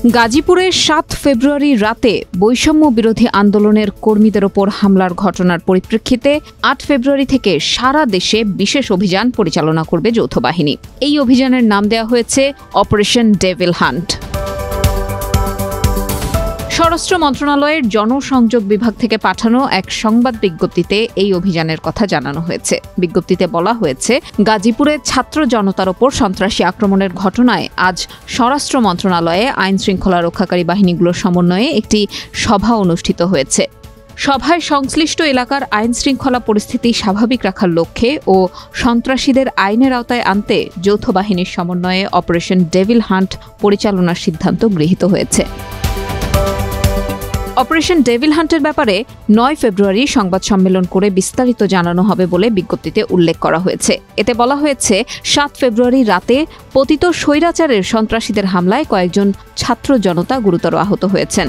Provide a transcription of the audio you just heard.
গাজীপুরে ৭ ফেব্রুয়ারি রাতে বৈষম্য বিরোধী আন্দোলনের কর্মীদের ওপর হামলার ঘটনার পরিপ্রেক্ষিতে ৮ ফেব্রুয়ারি থেকে সারা দেশে বিশেষ অভিযান পরিচালনা করবে যৌথ বাহিনী। এই অভিযানের নাম দেওয়া হয়েছে অপারেশন ডেভিল হান্ট। স্বরাষ্ট্র মন্ত্রণালয়ের জনসংযোগ বিভাগ থেকে পাঠানো এক সংবাদ বিজ্ঞপ্তিতে এই অভিযানের কথা জানানো হয়েছে। বিজ্ঞপ্তিতে বলা হয়েছে, গাজীপুরে ছাত্র জনতার ওপর সন্ত্রাসী আক্রমণের ঘটনায় আজ স্বরাষ্ট্র মন্ত্রণালয়ে আইন শৃঙ্খলা রক্ষাকারী বাহিনীগুলোর সমন্বয়ে একটি সভা অনুষ্ঠিত হয়েছে। সভায় সংশ্লিষ্ট এলাকার আইন শৃঙ্খলা পরিস্থিতি স্বাভাবিক রাখার লক্ষ্যে ও সন্ত্রাসীদের আইনের আওতায় আনতে যৌথ বাহিনীর সমন্বয়ে অপারেশন ডেভিল হান্ট পরিচালনার সিদ্ধান্ত গৃহীত হয়েছে। অপারেশন ডেভিল হান্টের ব্যাপারে ৯ ফেব্রুয়ারি সংবাদ সম্মেলন করে বিস্তারিত জানানো হবে বলে বিজ্ঞপ্তিতে উল্লেখ করা হয়েছে। এতে বলা হয়েছে, ৭ ফেব্রুয়ারি রাতে পতিত স্বৈরাচারের সন্ত্রাসীদের হামলায় কয়েকজন ছাত্র জনতা গুরুতর আহত হয়েছেন।